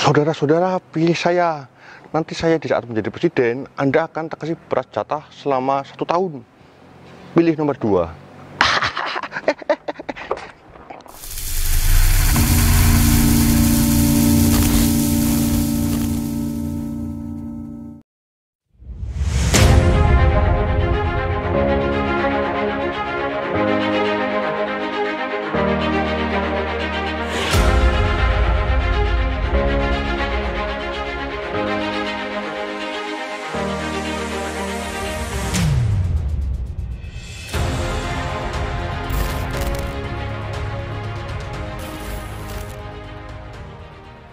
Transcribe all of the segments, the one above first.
Saudara-saudara, pilih saya. Nanti saya di saat menjadi presiden, Anda akan tak kasih beras jatah selama 1 tahun. Pilih nomor 2.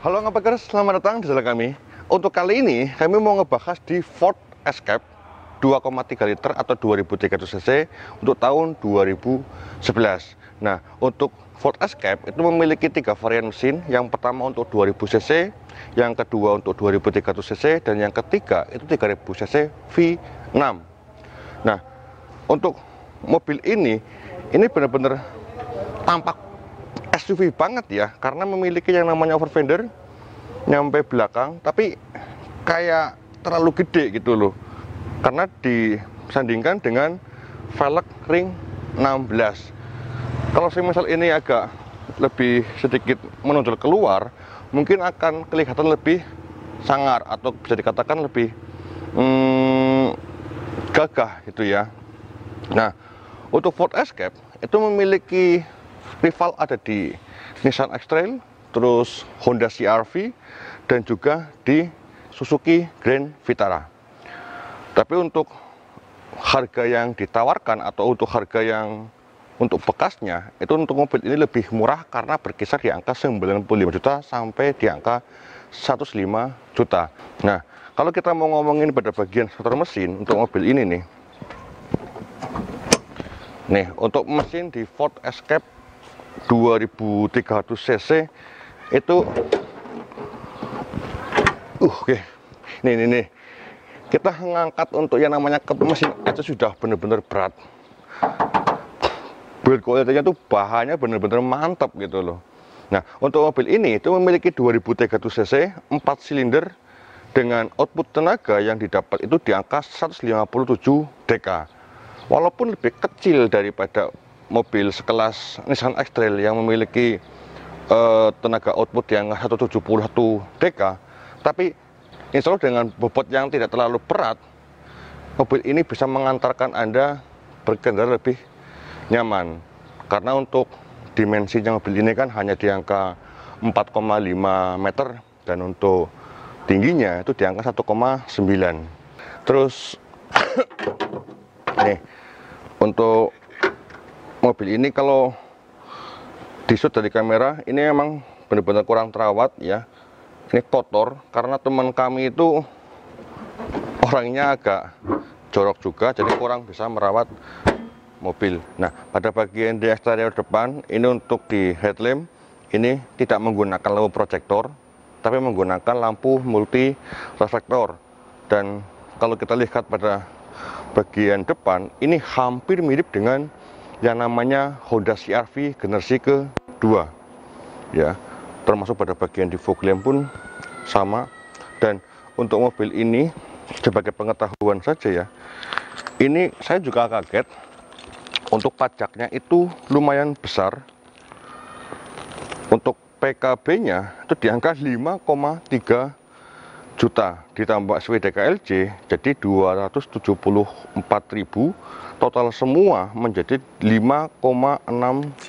Halo ngapakers, selamat datang di channel kami. Untuk kali ini kami mau ngebahas di Ford Escape 2,3 liter atau 2300 cc untuk tahun 2011. Nah, untuk Ford Escape itu memiliki 3 varian mesin. Yang pertama untuk 2000 cc, yang kedua untuk 2300 cc, dan yang ketiga itu 3000 cc V6. Nah, untuk mobil ini benar-benar tampak SUV banget ya, karena memiliki yang namanya over fender nyampe belakang, tapi kayak terlalu gede gitu loh, karena disandingkan dengan velg ring 16. Kalau misal ini agak lebih sedikit menonjol keluar, mungkin akan kelihatan lebih sangar atau bisa dikatakan lebih gagah gitu ya. Nah, untuk Ford Escape itu memiliki rival ada di Nissan X-Trail, terus Honda CR-V, dan juga di Suzuki Grand Vitara. Tapi untuk harga yang ditawarkan atau untuk harga yang untuk bekasnya, itu untuk mobil ini lebih murah karena berkisar di angka 95 juta sampai di angka 105 juta. Nah, kalau kita mau ngomongin pada bagian starter mesin untuk mobil ini nih, untuk mesin di Ford Escape 2300 cc itu oke. Nih kita ngangkat untuk yang namanya mesin aja sudah benar-benar berat. Build quality-nya tuh bahannya benar-benar mantap gitu loh. Nah, untuk mobil ini itu memiliki 2300 cc 4 silinder dengan output tenaga yang didapat itu di angka 157 dk. Walaupun lebih kecil daripada mobil sekelas Nissan X-Trail yang memiliki tenaga output yang 171 dk, tapi insya Allah dengan bobot yang tidak terlalu berat, mobil ini bisa mengantarkan Anda berkendara lebih nyaman. Karena untuk dimensinya mobil ini kan hanya di angka 4,5 meter, dan untuk tingginya itu di angka 1,9. Terus nih, untuk mobil ini kalau di shoot dari kamera ini emang benar-benar kurang terawat ya. Ini kotor karena teman kami itu orangnya agak jorok juga, jadi kurang bisa merawat mobil. Nah, pada bagian di eksterior depan ini untuk di headlamp ini tidak menggunakan lampu proyektor, tapi menggunakan lampu multi reflektor. Dan kalau kita lihat pada bagian depan ini hampir mirip dengan yang namanya Honda CR-V generasi kedua ya, termasuk pada bagian di fog lamp pun sama. Dan untuk mobil ini sebagai pengetahuan saja ya, ini saya juga kaget, untuk pajaknya itu lumayan besar. Untuk PKB-nya itu di angka 5,3 juta, ditambah SWDKLJ jadi 274.000, total semua menjadi 5,6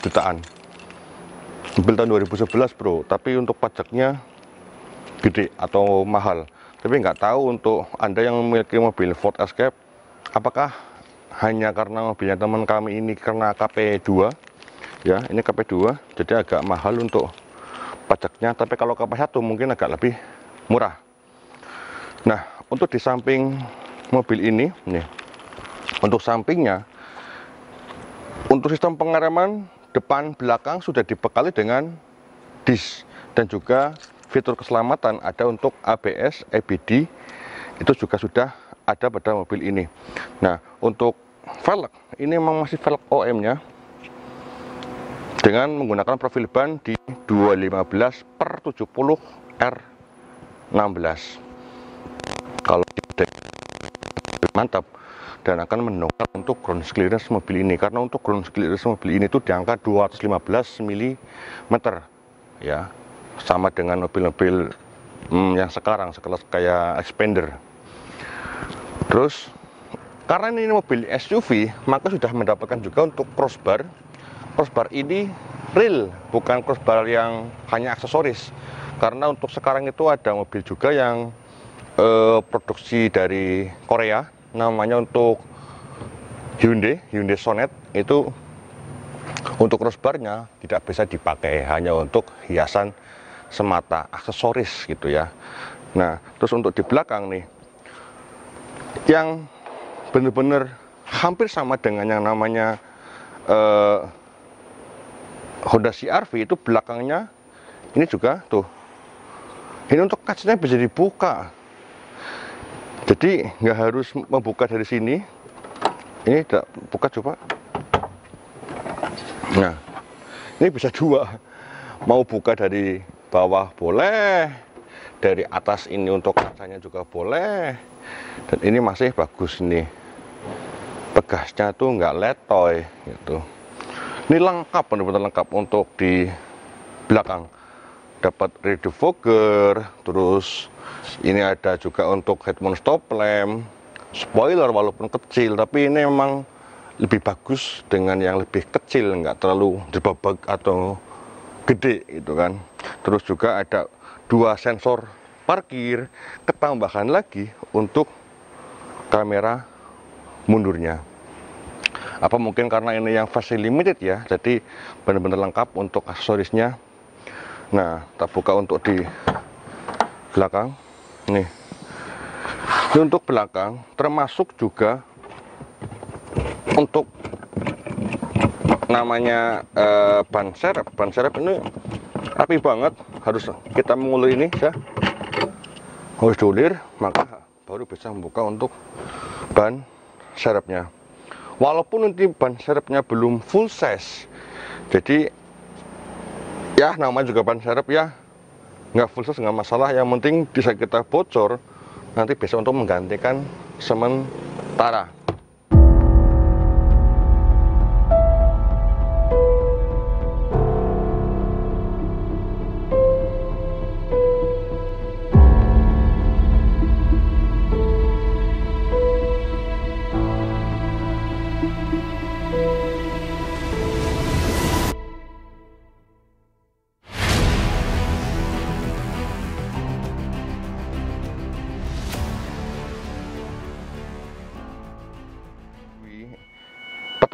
jutaan. Mobil tahun 2011 bro, tapi untuk pajaknya gede atau mahal. Tapi nggak tahu untuk Anda yang memiliki mobil Ford Escape, apakah hanya karena mobilnya teman kami ini karena KP2 ya, ini KP2 jadi agak mahal untuk pajaknya, tapi kalau KP1 mungkin agak lebih murah. Nah, untuk di samping mobil ini nih, untuk sampingnya, untuk sistem pengereman depan belakang sudah dibekali dengan disk, dan juga fitur keselamatan ada untuk ABS, EBD itu juga sudah ada pada mobil ini. Nah, untuk velg ini memang masih velg OM nya dengan menggunakan profil ban di 215/70 R 16. Kalau tidak mantap, dan akan mendongkrak untuk ground clearance mobil ini, karena untuk ground clearance mobil ini itu di angka 215 mm ya, sama dengan mobil-mobil yang sekarang sekelas kayak Expander. Terus karena ini mobil SUV, maka sudah mendapatkan juga untuk crossbar. Crossbar ini real, bukan crossbar yang hanya aksesoris, karena untuk sekarang itu ada mobil juga yang produksi dari Korea, namanya untuk Hyundai Sonnet, itu untuk crossbarnya tidak bisa dipakai, hanya untuk hiasan semata, aksesoris gitu ya. Nah, terus untuk di belakang nih, yang bener-bener hampir sama dengan yang namanya Honda CR-V, itu belakangnya ini juga tuh, ini untuk kacanya bisa dibuka, jadi nggak harus membuka dari sini. Ini tidak buka, coba. Nah, ini bisa dua, mau buka dari bawah boleh, dari atas ini untuk kacanya juga boleh, dan ini masih bagus nih, pegasnya tuh nggak letoy gitu. Ini lengkap, benar-benar lengkap untuk di belakang. Dapat rear defogger, terus ini ada juga untuk head mount stop lamp, spoiler walaupun kecil, tapi ini memang lebih bagus dengan yang lebih kecil, nggak terlalu jerbabag atau gede gitu kan. Terus juga ada 2 sensor parkir, ketambahan lagi untuk kamera mundurnya. Apa mungkin karena ini yang versi limited ya, jadi benar-benar lengkap untuk aksesorisnya. Nah, kita buka untuk di belakang nih. Ini untuk belakang, termasuk juga untuk namanya ban serep. Ban serep ini rapi banget, harus kita mengulir ini ya, harus diulir, maka baru bisa membuka untuk ban serepnya. Walaupun nanti ban serepnya belum full size, jadi ya namanya juga ban serep ya, nggak full size nggak masalah, yang penting bisa kita bocor, nanti bisa untuk menggantikan sementara.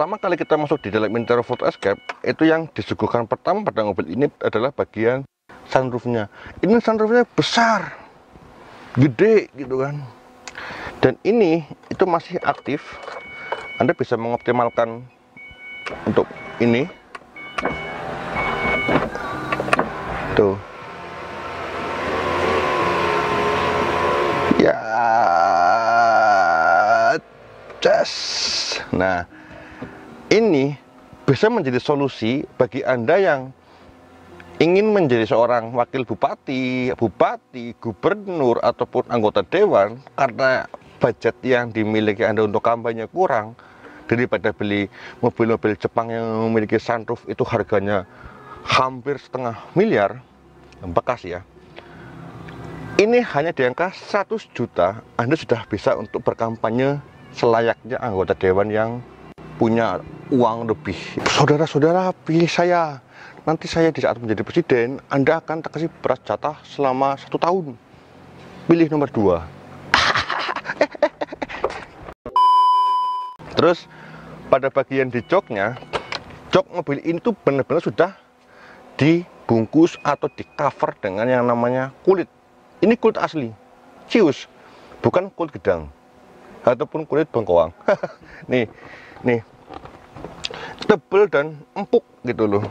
Pertama kali kita masuk di dalam interior Ford Escape, itu yang disuguhkan pertama pada mobil ini adalah bagian sunroofnya. Ini sunroofnya besar, gede gitu kan. Dan ini itu masih aktif. Anda bisa mengoptimalkan untuk ini. Tuh. Ya. Cas. Nah, ini bisa menjadi solusi bagi Anda yang ingin menjadi seorang wakil bupati, gubernur, ataupun anggota dewan, karena budget yang dimiliki Anda untuk kampanye kurang, daripada beli mobil-mobil Jepang yang memiliki sunroof itu harganya hampir setengah miliar, bekas ya. Ini hanya di angka 100 juta, Anda sudah bisa untuk berkampanye selayaknya anggota dewan yang punya uang lebih. Saudara-saudara, pilih saya. Nanti saya di saat menjadi presiden, Anda akan kasih beras jatah selama 1 tahun. Pilih nomor 2. Terus pada bagian di joknya, jok mobil ini tuh benar-benar sudah dibungkus atau di cover dengan yang namanya kulit. Ini kulit asli, cius, bukan kulit gedang ataupun kulit bengkoang. nih tebel dan empuk gitu loh.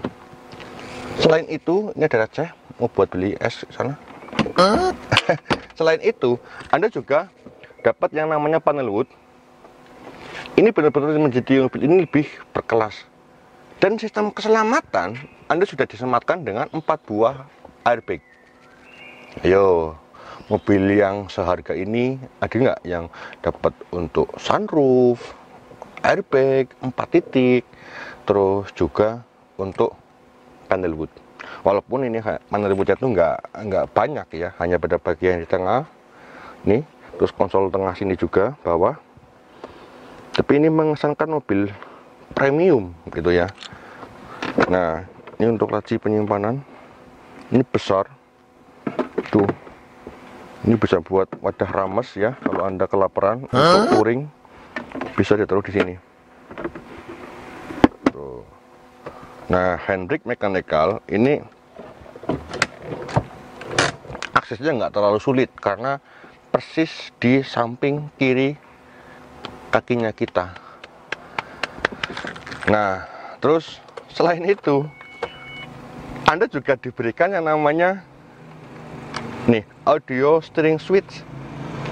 Selain itu, ini ada receh, mau buat beli es sana. Selain itu, Anda juga dapat yang namanya panel wood. Ini benar-benar menjadi mobil ini lebih berkelas. Dan sistem keselamatan Anda sudah disematkan dengan 4 buah airbag. Ayo, mobil yang seharga ini ada nggak yang dapat untuk sunroof, airbag 4 titik, terus juga untuk panel wood. Walaupun ini panel woodnya tuh nggak banyak ya, hanya pada bagian di tengah nih, terus konsol tengah sini juga bawah. Tapi ini mengesankan mobil premium gitu ya. Nah, ini untuk laci penyimpanan, ini besar tuh. Ini bisa buat wadah rames ya, kalau Anda kelaparan untuk touring bisa ditaruh di sini. Tuh. Nah, handbrake mechanical ini aksesnya nggak terlalu sulit karena persis di samping kiri kakinya kita. Nah, terus selain itu Anda juga diberikan yang namanya nih, audio steering switch.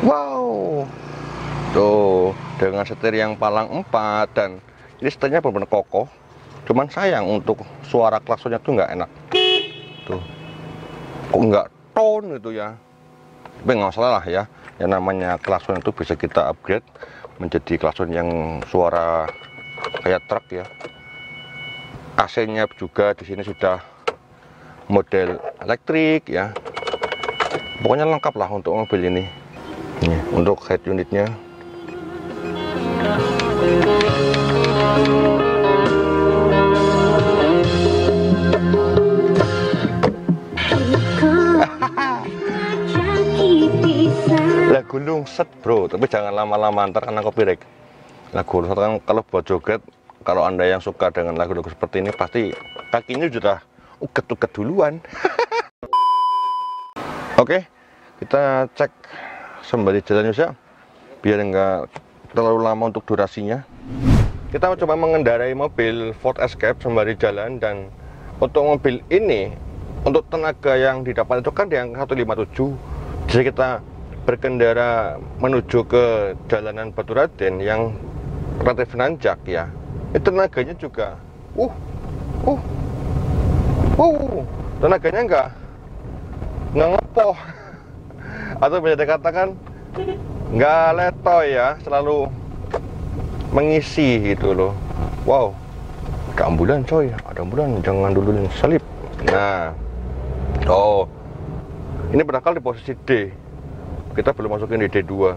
Wow. Tuh, dengan setir yang palang 4 dan ini setirnya benar-benar kokoh. Cuman sayang untuk suara klaksonnya tuh nggak enak. Tuh. Kok nggak tone gitu ya. Tapi nggak masalah lah ya. Yang namanya klakson itu bisa kita upgrade menjadi klakson yang suara kayak truk ya. AC-nya juga di sini sudah model elektrik ya. Pokoknya lengkap lah untuk mobil ini. Nih, untuk head unitnya. Lagu lungset bro, tapi jangan lama-lama ntar karena copyright. Lagu lungset kan kalau buat joget, kalau Anda yang suka dengan lagu-lagu seperti ini pasti kakinya sudah uget-uget duluan. Oke, kita cek sembari jalan ya, biar enggak terlalu lama untuk durasinya. Kita coba mengendarai mobil Ford Escape sembari jalan, dan untuk mobil ini, untuk tenaga yang didapat itu kan di angka 157. Jadi kita berkendara menuju ke jalanan Baturaden yang relatif nanjak ya. Itu tenaganya juga, tenaganya enggak ngepoh, atau bisa dikatakan nggak letoy ya, selalu mengisi gitu loh. Wow, ada ambulan coy, ada ambulan, jangan dulu salip. Nah, oh ini berangkal di posisi D, kita belum masukin di D2.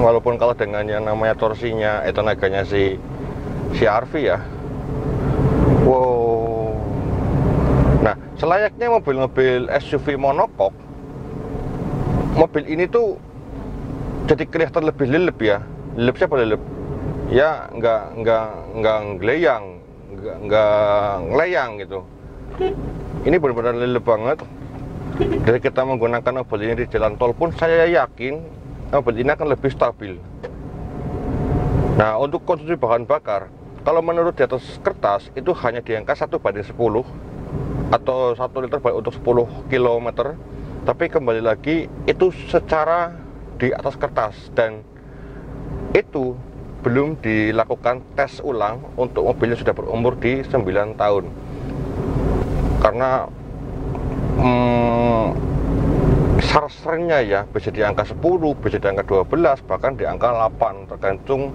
Walaupun kalau dengan yang namanya torsinya, tenaganya si RV ya. Wow. Nah, selayaknya mobil-mobil SUV monokok, mobil ini tuh jadi kelihatan lebih lelep ya. Lelep siapa lelep? Ya nggak ngelayang gitu. Ini benar-benar lelep banget. Dari kita menggunakan mobil ini di jalan tol pun saya yakin mobil ini akan lebih stabil. Nah, untuk konsumsi bahan bakar, kalau menurut di atas kertas itu hanya di angka 1:10 atau 1 liter untuk 10 km. Tapi kembali lagi itu secara di atas kertas, dan itu belum dilakukan tes ulang untuk mobil yang sudah berumur di 9 tahun. Karena seringnya ya bisa di angka 10, bisa di angka 12, bahkan di angka 8, tergantung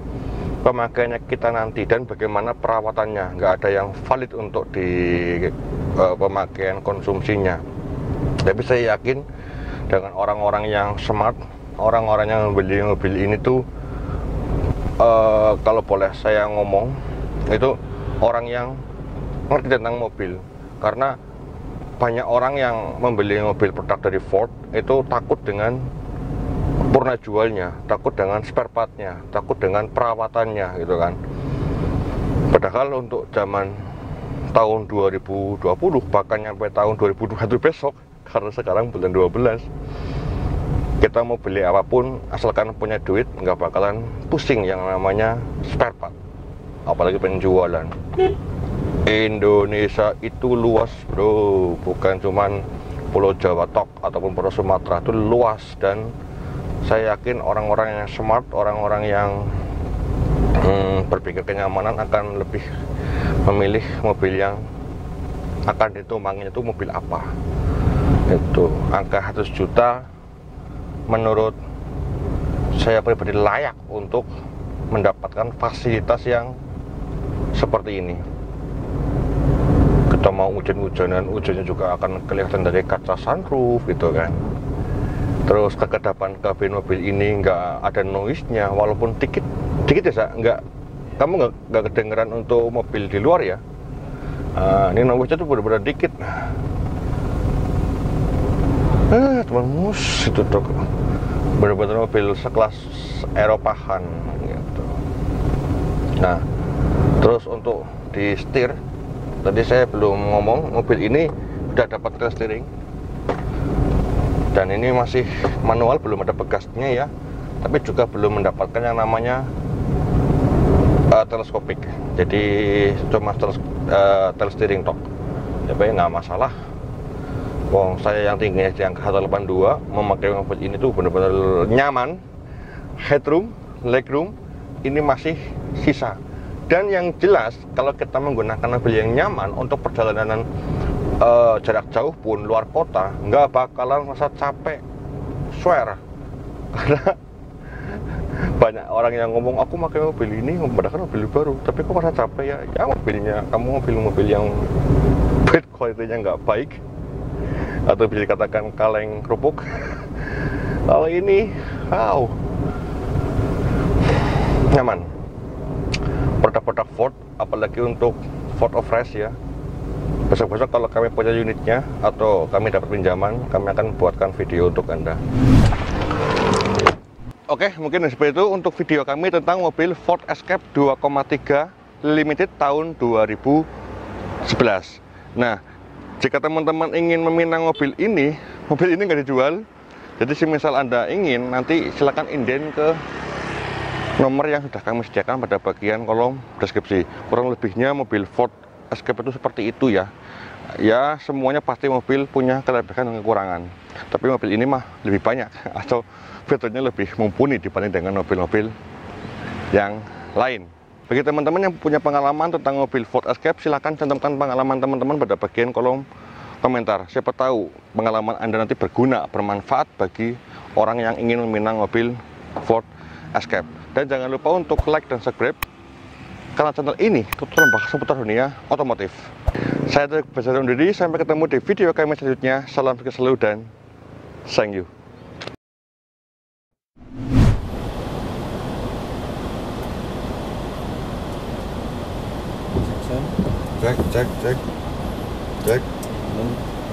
pemakaiannya kita nanti dan bagaimana perawatannya. Nggak ada yang valid untuk di pemakaian konsumsinya. Tapi saya yakin dengan orang-orang yang smart, orang-orang yang membeli mobil ini tuh kalau boleh saya ngomong, itu orang yang ngerti tentang mobil. Karena banyak orang yang membeli mobil produk dari Ford itu takut dengan purna jualnya, takut dengan spare partnya, takut dengan perawatannya gitu kan. Padahal untuk zaman tahun 2020, bahkan sampai tahun 2021 besok, karena sekarang bulan 12, kita mau beli apapun asalkan punya duit, nggak bakalan pusing yang namanya spare part, apalagi penjualan. Indonesia itu luas bro, bukan cuman Pulau Jawa tok ataupun Pulau Sumatera, itu luas. Dan saya yakin orang-orang yang smart, orang-orang yang berpikir kenyamanan akan lebih memilih mobil yang akan ditumpangi itu mobil apa. Itu angka 100 juta menurut saya pribadi layak untuk mendapatkan fasilitas yang seperti ini. Kita mau hujan-hujanan, hujannya juga akan kelihatan dari kaca sunroof gitu kan. Terus kekedapan kabin mobil ini nggak ada noise-nya, walaupun dikit ya, kamu nggak kedengeran untuk mobil di luar ya. Ini noise-nya tuh benar-benar dikit. Teman mus itu tuh benar-benar mobil sekelas Eropahan gitu. Nah, terus untuk di setir, tadi saya belum ngomong, mobil ini udah dapat clear steering dan ini masih manual, belum ada pegasnya ya, tapi juga belum mendapatkan yang namanya teleskopik, jadi cuma tel steering tok. Tapi nggak masalah. Wong saya yang tingginya di angka 182 memakai mobil ini tuh benar-benar nyaman. Headroom, legroom ini masih sisa. Dan yang jelas kalau kita menggunakan mobil yang nyaman untuk perjalanan jarak jauh pun luar kota, nggak bakalan merasa capek. Swear. Karena banyak orang yang ngomong aku pakai mobil ini, padahal mobil baru, tapi kok merasa capek ya? Ya mobilnya, kamu mobil yang build quality-nya nggak baik, atau bisa dikatakan kaleng kerupuk. Kalau ini, wow, nyaman. Produk-produk Ford, apalagi untuk Ford Off-Race ya. Besok-besok kalau kami punya unitnya atau kami dapat pinjaman, kami akan buatkan video untuk Anda. Oke, mungkin seperti itu untuk video kami tentang mobil Ford Escape 2,3 Limited tahun 2011. Nah, jika teman-teman ingin meminang mobil ini nggak dijual. Jadi semisal Anda ingin, nanti silakan inden ke nomor yang sudah kami sediakan pada bagian kolom deskripsi. Kurang lebihnya mobil Ford Escape itu seperti itu ya. Ya, semuanya pasti mobil punya kelebihan dan kekurangan. Tapi mobil ini mah lebih banyak, atau fiturnya lebih mumpuni dibanding dengan mobil-mobil yang lain. Bagi teman-teman yang punya pengalaman tentang mobil Ford Escape, silahkan cantumkan pengalaman teman-teman pada bagian kolom komentar. Siapa tahu pengalaman Anda nanti berguna, bermanfaat bagi orang yang ingin meminang mobil Ford Escape. Dan jangan lupa untuk like dan subscribe karena channel ini tutorial bahas seputar dunia otomotif. Saya Teddy Basari undur diri, sampai ketemu di video kami selanjutnya. Salam sukses selalu dan thank you.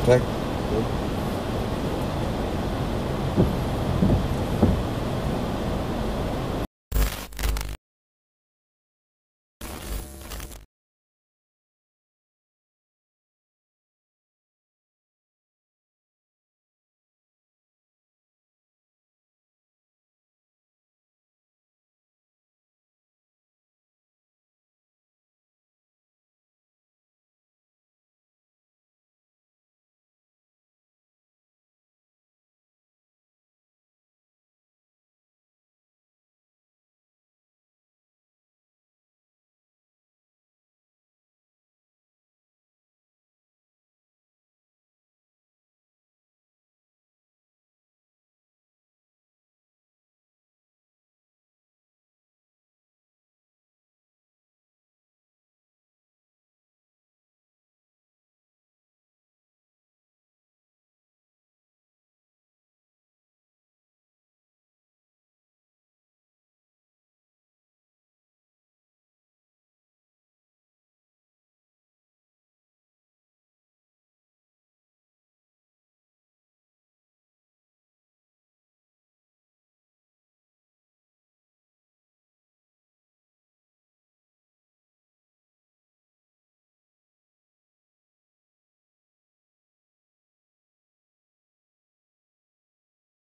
Cek.